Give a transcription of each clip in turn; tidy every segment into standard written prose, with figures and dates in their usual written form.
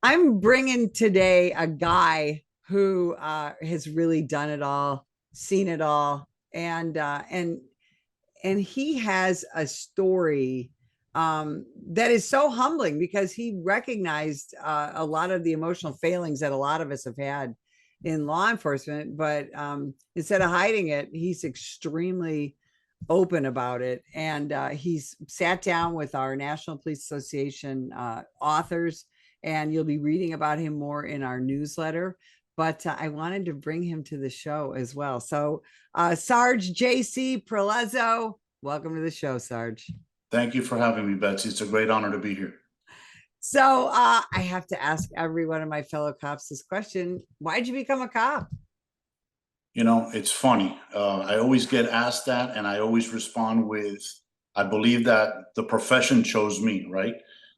I'm bringing today a guy who has really done it all, seen it all, and he has a story that is so humbling because he recognized a lot of the emotional failings that a lot of us have had in law enforcement, but instead of hiding it, he's extremely open about it, and he's sat down with our National Police Association authors, and you'll be reading about him more in our newsletter. But I wanted to bring him to the show as well. So, Sarge J.C. Prellezo, welcome to the show, Sarge. Thank you for having me, Betsy. It's a great honor to be here. So, I have to ask every one of my fellow cops this question: why'd you become a cop? You know, it's funny. I always get asked that, and I always respond with, I believe that the profession chose me, right?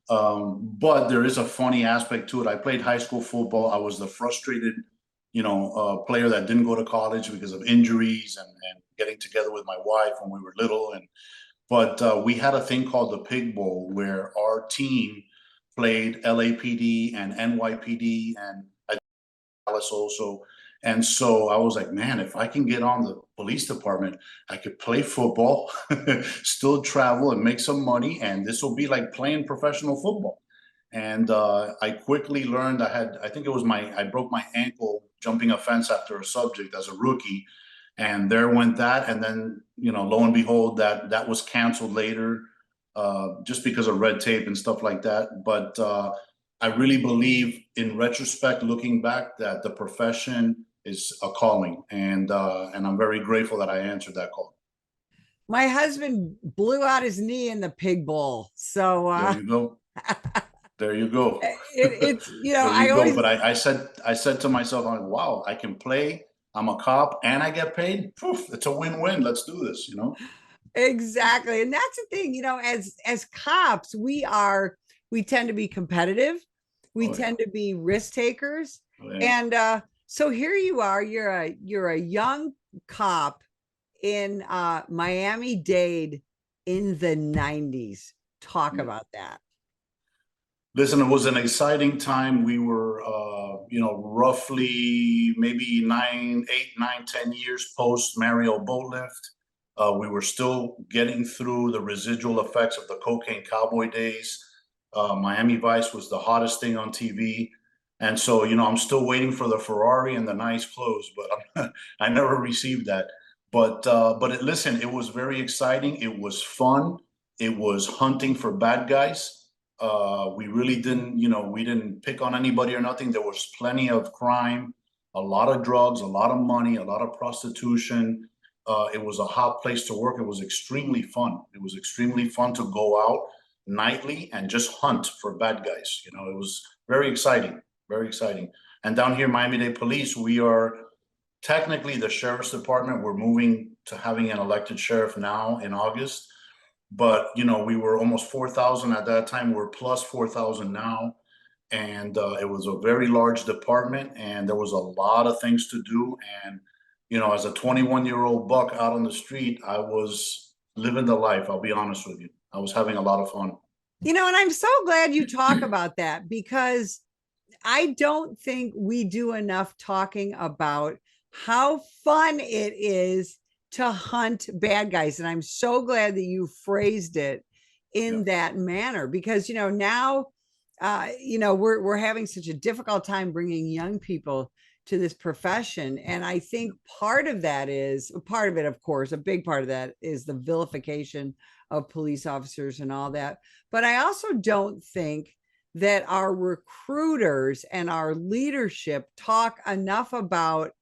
But there is a funny aspect to it. I played high school football. I was the frustrated, player that didn't go to college because of injuries and getting together with my wife when we were little. But we had a thing called the Pig Bowl where our team played LAPD and NYPD and Dallas also. And so I was like, man, if I can get on the police department, I could play football, still travel and make some money. And this will be like playing professional football. And I quickly learned I think it was I broke my ankle jumping a fence after a subject as a rookie. And there went that. And then, lo and behold, that was canceled later just because of red tape and stuff like that. But I really believe, in retrospect, looking back, that the profession is a calling, and I'm very grateful that I answered that call. My husband blew out his knee in the Pig Bowl, so There you go. There you go. it's There I you go. always But I said to myself, I'm like, wow, I can play. I'm a cop, and I get paid. Poof, it's a win-win. Let's do this. exactly, and that's the thing, as cops, we tend to be competitive, we Oh yeah. tend to be risk takers, Oh yeah. and so here you are, you're a young cop in Miami Dade in the 90s. Talk Yeah. about that. Listen, it was an exciting time. We were, roughly maybe 8, 9, 10 years post Mario boat lift. We were still getting through the residual effects of the cocaine cowboy days. Miami Vice was the hottest thing on TV. And so, I'm still waiting for the Ferrari and the nice clothes, but I never received that. Listen, it was very exciting. It was fun. It was hunting for bad guys. We really didn't, we didn't pick on anybody or nothing. There was plenty of crime, a lot of drugs, a lot of money, a lot of prostitution. It was a hot place to work. It was extremely fun. It was extremely fun to go out nightly and just hunt for bad guys. It was very exciting, very exciting. And down here, Miami-Dade Police, we are technically the sheriff's department. We're moving to having an elected sheriff now in August, but we were almost 4,000 at that time. We're plus 4,000 now, and it was a very large department, and there was a lot of things to do. And as a 21-year-old buck out on the street, I was living the life. I'll be honest with you. I was having a lot of fun. And I'm so glad you talk about that, because I don't think we do enough talking about how fun it is to hunt bad guys. And I'm so glad that you phrased it in Yeah. that manner, because, now, we're having such a difficult time bringing young people to this profession. And I think part of it, of course, a big part of that is the vilification of police officers and all that. But I also don't think that our recruiters and our leadership talk enough about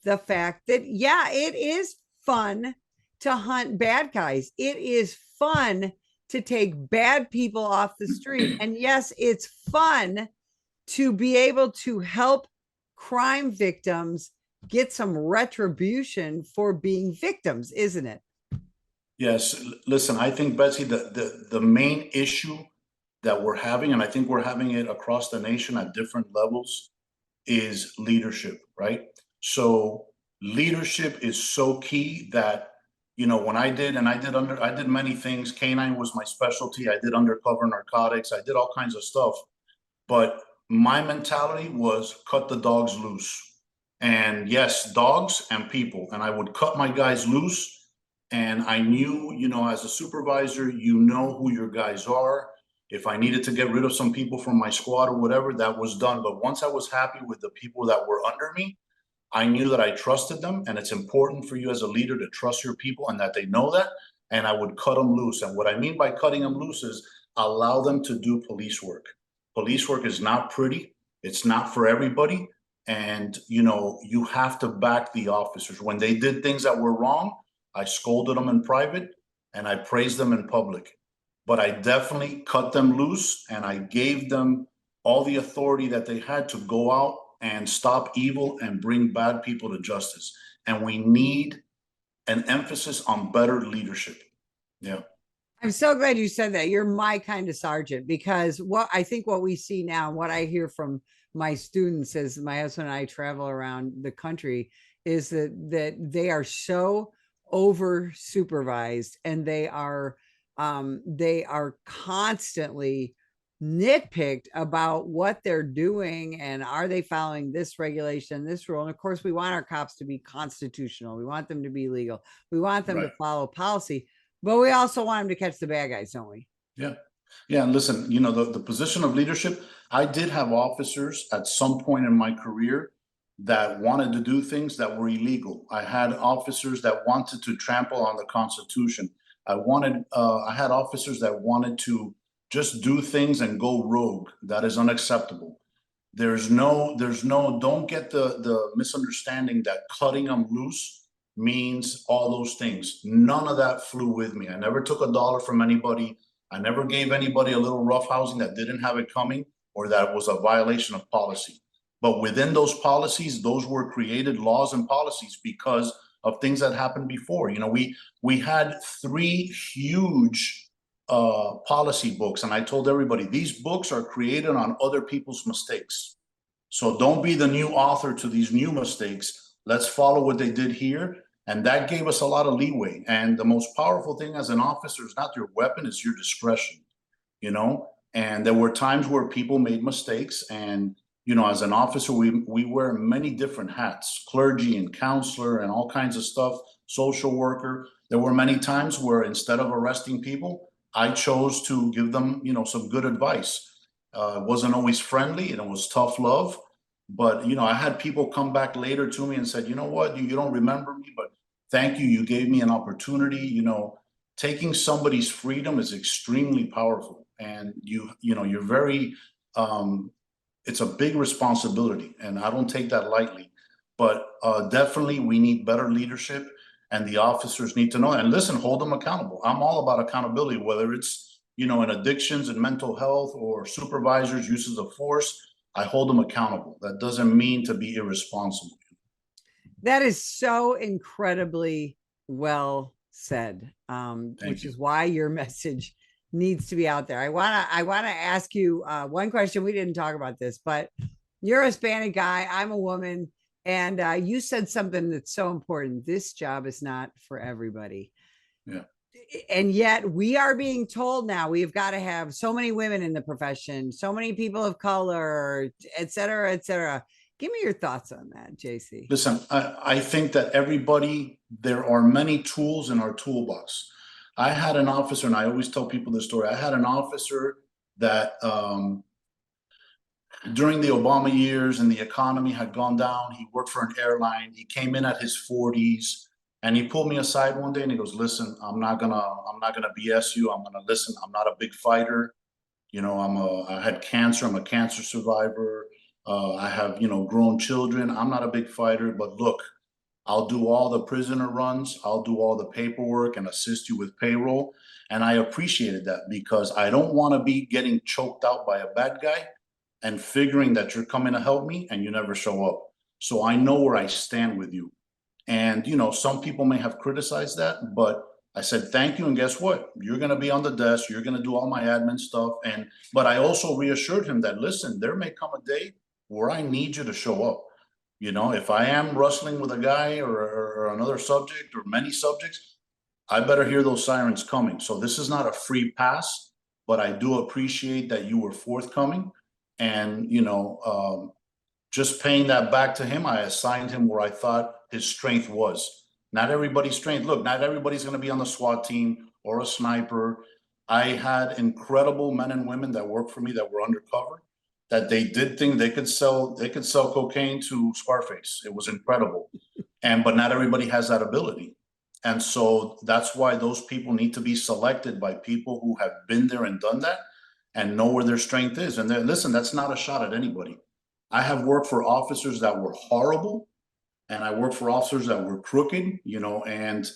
the fact that, yeah, it is fun to hunt bad guys. It is fun to take bad people off the street. And yes, it's fun to be able to help crime victims get some retribution for being victims, isn't it? Yes. Listen, I think, Betsy, the main issue that we're having, and I think we're having it across the nation at different levels, is leadership, right? So leadership is so key that, when I did many things. Canine was my specialty. I did undercover narcotics. I did all kinds of stuff. But my mentality was cut the dogs loose. And yes, dogs and people. And I would cut my guys loose. And I knew, as a supervisor, you know who your guys are. If I needed to get rid of some people from my squad or whatever, that was done. But once I was happy with the people that were under me, I knew that I trusted them. And it's important for you as a leader to trust your people and that they know that. And I would cut them loose. And what I mean by cutting them loose is allow them to do police work. Police work is not pretty. It's not for everybody. And, you have to back the officers. When they did things that were wrong, I scolded them in private and I praised them in public. But I definitely cut them loose and I gave them all the authority that they had to go out and stop evil and bring bad people to justice. And we need an emphasis on better leadership. Yeah. I'm so glad you said that. You're my kind of sergeant, because what we see now, what I hear from my students as my husband and I travel around the country, is that they are so over supervised, and they are constantly nitpicked about what they're doing and are they following this regulation, this rule. And of course, we want our cops to be constitutional. We want them to be legal. We want them to follow policy, but we also want them to catch the bad guys, don't we? Yeah. Yeah. And listen, the position of leadership, I did have officers at some point in my career that wanted to do things that were illegal. I had officers that wanted to trample on the Constitution. I had officers that wanted to just do things and go rogue. That is unacceptable. Don't get the misunderstanding that cutting them loose means all those things. None of that flew with me. I never took a dollar from anybody. I never gave anybody a little roughhousing that didn't have it coming or that was a violation of policy. But within those policies, those were created laws and policies because of things that happened before. We had 3 huge policy books, and I told everybody these books are created on other people's mistakes. So don't be the new author to these new mistakes. Let's follow what they did here. And that gave us a lot of leeway. And the most powerful thing as an officer is not your weapon, it's your discretion, And there were times where people made mistakes. And, as an officer, we wear many different hats, clergy and counselor and all kinds of stuff, social worker. There were many times where instead of arresting people, I chose to give them, some good advice. It wasn't always friendly and it was tough love. But, I had people come back later to me and said, you know what, you don't remember me, but thank you. You gave me an opportunity. Taking somebody's freedom is extremely powerful. And you're very, it's a big responsibility. And I don't take that lightly. But definitely we need better leadership and the officers need to know. And listen, hold them accountable. I'm all about accountability, whether it's, in addictions and mental health or supervisors, uses of force. I hold them accountable. That doesn't mean to be irresponsible. That is so incredibly well said, which is why your message needs to be out there. I want to ask you one question. We didn't talk about this, but you're a Hispanic guy. I'm a woman. And you said something that's so important. This job is not for everybody. Yeah. And yet we are being told now we've got to have so many women in the profession, so many people of color, et cetera, et cetera. Give me your thoughts on that, JC. Listen, I think that there are many tools in our toolbox. I had an officer, and I always tell people this story. I had an officer that during the Obama years and the economy had gone down, he worked for an airline. He came in at his 40s. And he pulled me aside one day and he goes, listen, I'm not gonna BS you. I'm gonna listen. I'm not a big fighter. I had cancer. I'm a cancer survivor. I have, grown children. I'm not a big fighter, but look, I'll do all the prisoner runs. I'll do all the paperwork and assist you with payroll. And I appreciated that because I don't want to be getting choked out by a bad guy and figuring that you're coming to help me and you never show up. So I know where I stand with you. And, some people may have criticized that, but I said, thank you. And guess what? You're going to be on the desk. You're going to do all my admin stuff. But I also reassured him that, listen, there may come a day where I need you to show up. If I am wrestling with a guy or another subject or many subjects, I better hear those sirens coming. So this is not a free pass, but I do appreciate that you were forthcoming. And, just paying that back to him, I assigned him where I thought his strength was. Not everybody's strength. Look, not everybody's going to be on the SWAT team or a sniper. I had incredible men and women that worked for me that were undercover, that they did think they could sell cocaine to Scarface. It was incredible. But not everybody has that ability. And so that's why those people need to be selected by people who have been there and done that and know where their strength is. And listen, that's not a shot at anybody. I have worked for officers that were horrible, and I worked for officers that were crooked, and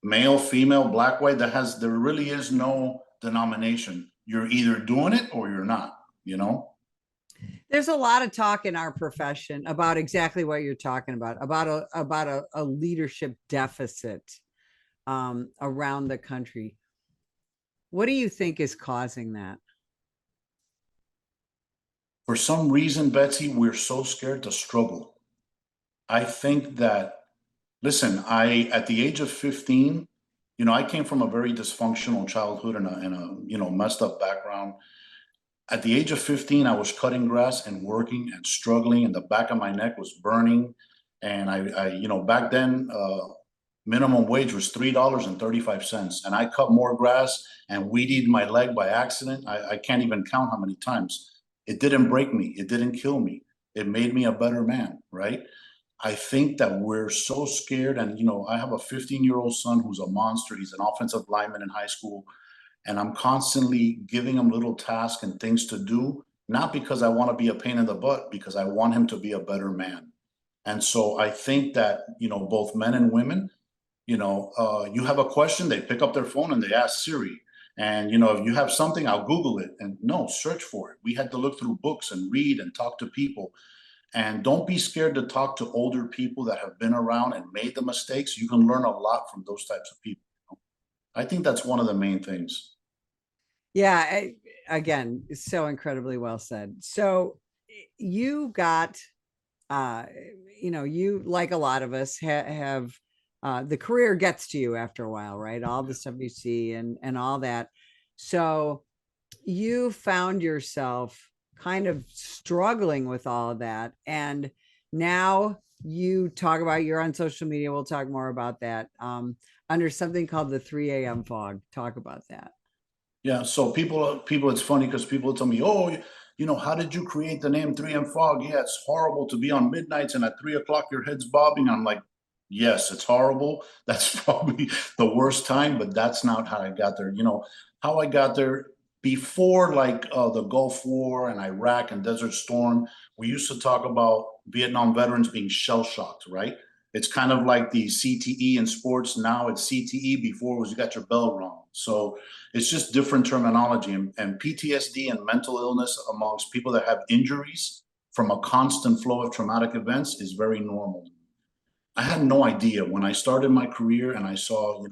male, female, black, white, there really is no denomination. You're either doing it or you're not, you know? There's a lot of talk in our profession about exactly what you're talking about a leadership deficit around the country. What do you think is causing that? For some reason, Betsy, we're so scared to struggle. I think that, listen, at the age of 15, I came from a very dysfunctional childhood and a messed up background. At the age of 15, I was cutting grass and working and struggling, and the back of my neck was burning. And back then, minimum wage was $3.35, and I cut more grass and weeded my leg by accident. I can't even count how many times. It didn't break me. It didn't kill me. It made me a better man, right? I think that we're so scared. And, I have a 15-year-old son who's a monster. He's an offensive lineman in high school. And I'm constantly giving him little tasks and things to do, not because I want to be a pain in the butt, because I want him to be a better man. And so I think that, both men and women, you have a question, they pick up their phone and they ask Siri. And, if you have something, I'll Google it. And no, search for it. We had to look through books and read and talk to people. And don't be scared to talk to older people that have been around and made the mistakes. You can learn a lot from those types of people. I think that's one of the main things. Yeah, again, so incredibly well said. So you got, uh, you, like a lot of us, have the career gets to you after a while, right? All the stuff you see and all that. So you found yourself kind of struggling with all of that, and now you talk about, you're on social media. We'll talk more about that, under something called the 3 a.m. fog. Talk about that. Yeah, so people, it's funny because people tell me, "Oh, how did you create the name 3M Fog?" Yeah, it's horrible to be on midnights and at 3 o'clock your head's bobbing. I'm like, yes, it's horrible. That's probably the worst time, but that's not how I got there. How I got there before, like the Gulf War and Iraq and Desert Storm. We used to talk about Vietnam veterans being shell shocked, right? It's kind of like the CTE in sports. Now it's CTE. Before it was you got your bell rung. So it's just different terminology. And PTSD and mental illness amongst people that have injuries from a constant flow of traumatic events is very normal. I had no idea when I started my career and I saw,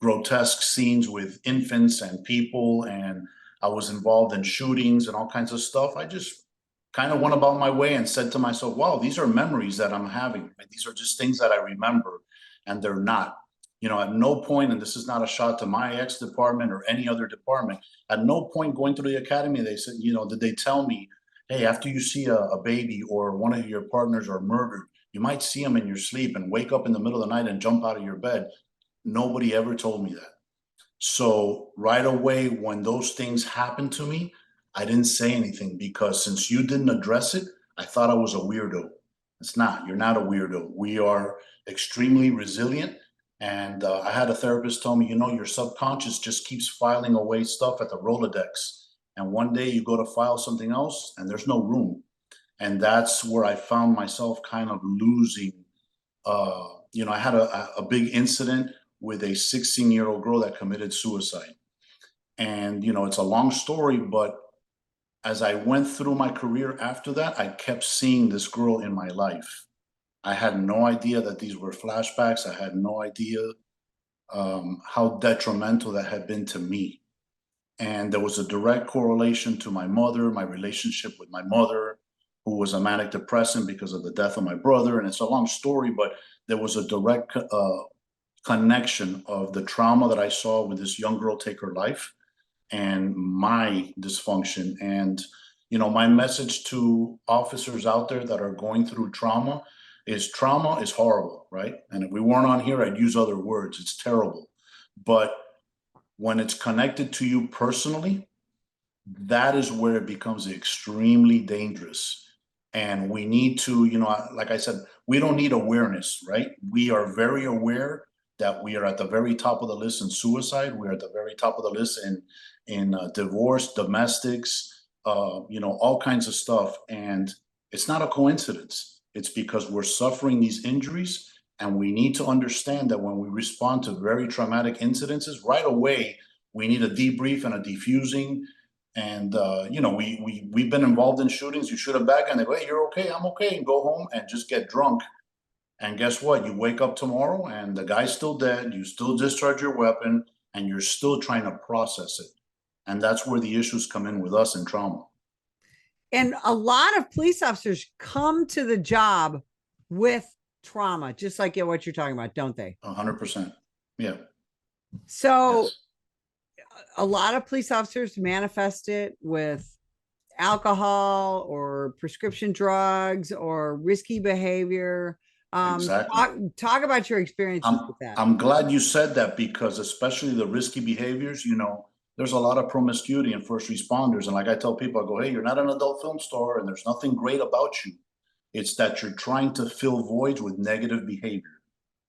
grotesque scenes with infants and people, and I was involved in shootings and all kinds of stuff. I just kind of went about my way and said to myself, wow, these are memories that I'm having. Right? These are just things that I remember, and they're not. At no point, and this is not a shot to my ex department or any other department, at no point going through the academy, they said, did they tell me, hey, after you see a baby or one of your partners are murdered, you might see them in your sleep and wake up in the middle of the night and jump out of your bed. Nobody ever told me that. So right away, when those things happened to me, I didn't say anything because since you didn't address it, I thought I was a weirdo. It's not. You're not a weirdo. We are extremely resilient. And I had a therapist tell me, your subconscious just keeps filing away stuff at the Rolodex. And one day you go to file something else and there's no room. And that's where I found myself kind of losing. I had a big incident with a 16-year-old girl that committed suicide. And, it's a long story, but as I went through my career after that, I kept seeing this girl in my life. I had no idea that these were flashbacks. I had no idea how detrimental that had been to me. And there was a direct correlation to my mother, my relationship with my mother, who was a manic depressant because of the death of my brother. And it's a long story, but there was a direct connection of the trauma that I saw with this young girl take her life and my dysfunction. And, My message to officers out there that are going through trauma is horrible, right? And if we weren't on here, I'd use other words. It's terrible. But when it's connected to you personally, that is where it becomes extremely dangerous. And we need to, like I said, we don't need awareness, right? We are very aware that we are at the very top of the list in suicide. We're at the very top of the list in divorce, domestics, all kinds of stuff. And it's not a coincidence. It's because we're suffering these injuries, and we need to understand that when we respond to very traumatic incidences, right away, we need a debrief and a defusing. And we've been involved in shootings. You shoot a bad guy and they go, hey, you're okay, I'm okay, and go home and just get drunk. And guess what? You wake up tomorrow and the guy's still dead. You still discharge your weapon and you're still trying to process it. And that's where the issues come in with us in trauma. And a lot of police officers come to the job with trauma, just like what you're talking about, don't they? 100%. Yeah. So Yes. A lot of police officers manifest it with alcohol or prescription drugs or risky behavior. Exactly. Talk about your experiences with that. I'm glad you said that, because especially the risky behaviors, there's a lot of promiscuity in first responders. And like I tell people, I go, hey, you're not an adult film star and there's nothing great about you. It's that you're trying to fill voids with negative behavior.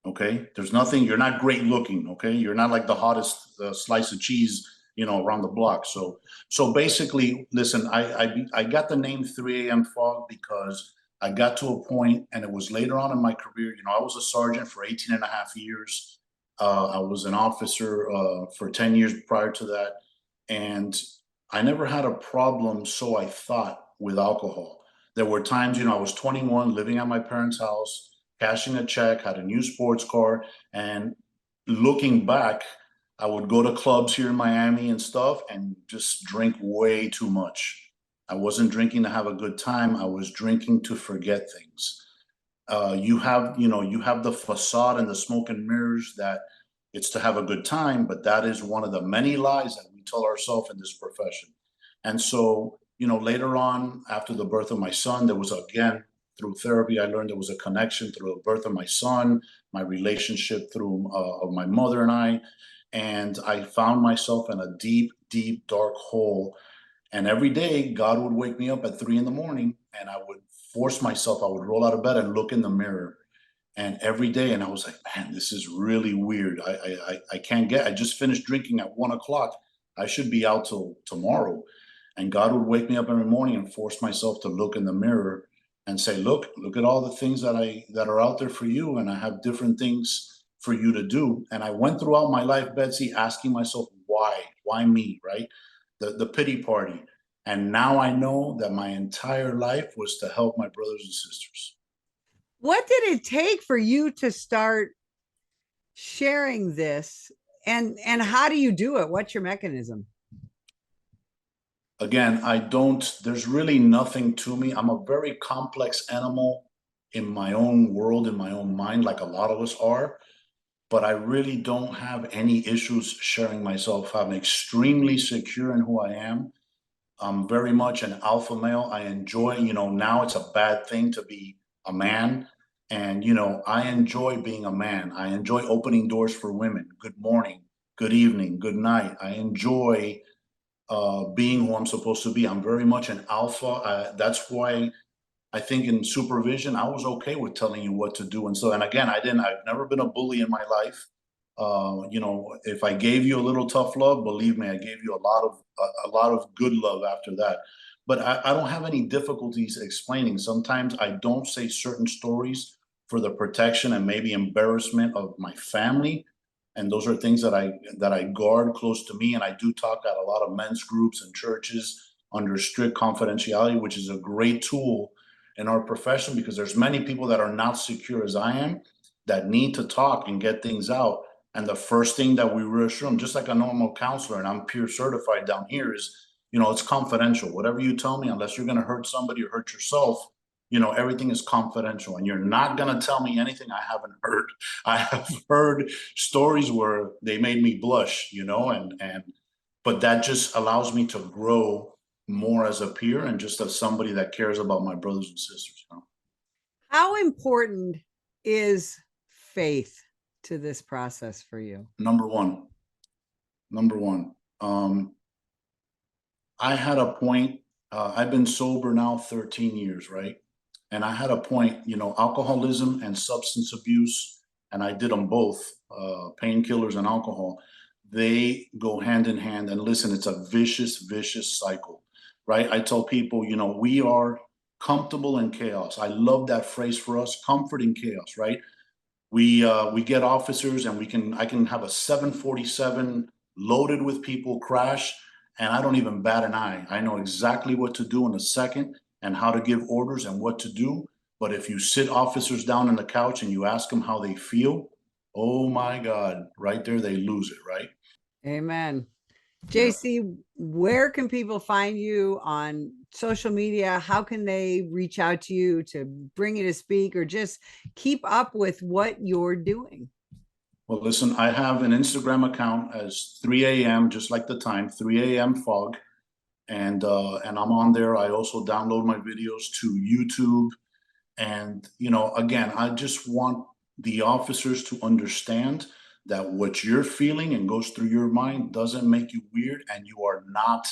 Okay. There's nothing, you're not great looking. Okay. You're not like the hottest slice of cheese, around the block. So basically, listen, I got the name 3 a.m. fog because I got to a point, and it was later on in my career. I was a sergeant for 18 and a half years. I was an officer for 10 years prior to that. And I never had a problem, so I thought, with alcohol. There were times, I was 21, living at my parents' house, cashing a check, had a new sports car, and looking back, I would go to clubs here in Miami and stuff and just drink way too much. I wasn't drinking to have a good time. I was drinking to forget things. You have the facade and the smoke and mirrors that it's to have a good time, but that is one of the many lies that we tell ourselves in this profession. And so, later on, after the birth of my son, there was, again, through therapy, I learned there was a connection through the birth of my son, my relationship through of my mother and I. And I found myself in a deep, deep, dark hole. And every day, God would wake me up at 3 in the morning, and I would force myself, I would roll out of bed and look in the mirror. And every day, and I was like, man, this is really weird. I can't I just finished drinking at 1 o'clock. I should be out till tomorrow. And God would wake me up every morning and force myself to look in the mirror and say, look at all the things that are out there for you. And I have different things for you to do. And I went throughout my life, Betsy, asking myself, why me, right? The pity party. And now I know that my entire life was to help my brothers and sisters. What did it take for you to start sharing this? And how do you do it? What's your mechanism? Again, there's really nothing to me. I'm a very complex animal in my own world, in my own mind, like a lot of us are. But I really don't have any issues sharing myself. I'm extremely secure in who I am. I'm very much an alpha male. I enjoy, now it's a bad thing to be a man. And, I enjoy being a man. I enjoy opening doors for women. Good morning, good evening, good night. I enjoy being who I'm supposed to be. I'm very much an alpha. That's why I think in supervision, I was okay with telling you what to do. And again, I've never been a bully in my life. If I gave you a little tough love, believe me, I gave you a lot of good love after that. But I don't have any difficulties explaining. Sometimes I don't say certain stories for the protection and maybe embarrassment of my family. And those are things that I guard close to me. And I do talk at a lot of men's groups and churches under strict confidentiality, which is a great tool in our profession, because there's many people that are not secure as I am that need to talk and get things out. And the first thing that we reassure them, just like a normal counselor, and I'm peer certified down here, is, it's confidential. Whatever you tell me, unless you're going to hurt somebody or hurt yourself, everything is confidential, and you're not going to tell me anything I haven't heard. I have heard stories where they made me blush, but that just allows me to grow more as a peer and just as somebody that cares about my brothers and sisters. How important is faith to this process for you? Number one. I had a point, I've been sober now 13 years, right? And I had a point, alcoholism and substance abuse, and I did them both, painkillers and alcohol. They go hand in hand. And listen, it's a vicious, vicious cycle, right? I tell people, we are comfortable in chaos. I love that phrase for us, comfort in chaos, right? We get officers and I can have a 747 loaded with people crash, and I don't even bat an eye. I know exactly what to do in a second and how to give orders and what to do. But if you sit officers down on the couch and you ask them how they feel, oh my God, right there, they lose it, right? Amen. Yeah. JC, where can people find you on social media? How can they reach out to you to bring you to speak or just keep up with what you're doing? Well, listen, I have an Instagram account as 3 a.m., just like the time, 3 a.m. fog. And I'm on there. I also download my videos to YouTube. And, again, I just want the officers to understand that what you're feeling and goes through your mind doesn't make you weird, and you are not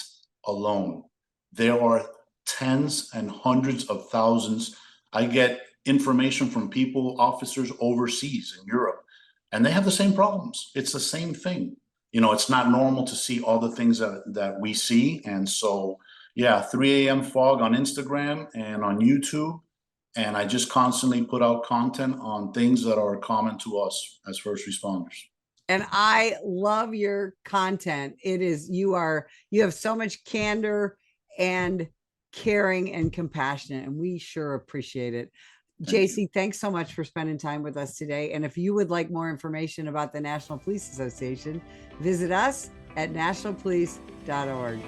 alone. There are tens and hundreds of thousands. I get information from people, officers overseas in Europe, and they have the same problems. It's the same thing. It's not normal to see all the things that we see. And so, yeah, 3 a.m. fog on Instagram and on YouTube. And I just constantly put out content on things that are common to us as first responders. And I love your content. You have so much candor and caring and compassionate, and we sure appreciate it. JC, thanks so much for spending time with us today. And if you would like more information about the National Police Association, visit us at nationalpolice.org.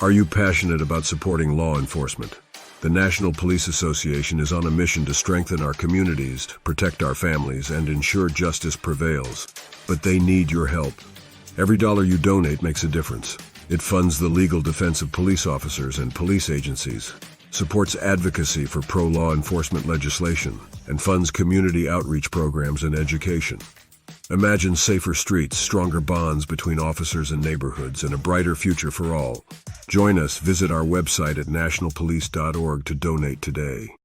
Are you passionate about supporting law enforcement? The National Police Association is on a mission to strengthen our communities, protect our families, and ensure justice prevails. But they need your help. Every dollar you donate makes a difference. It funds the legal defense of police officers and police agencies, supports advocacy for pro-law enforcement legislation, and funds community outreach programs and education. Imagine safer streets, stronger bonds between officers and neighborhoods, and a brighter future for all. Join us. Visit our website at nationalpolice.org to donate today.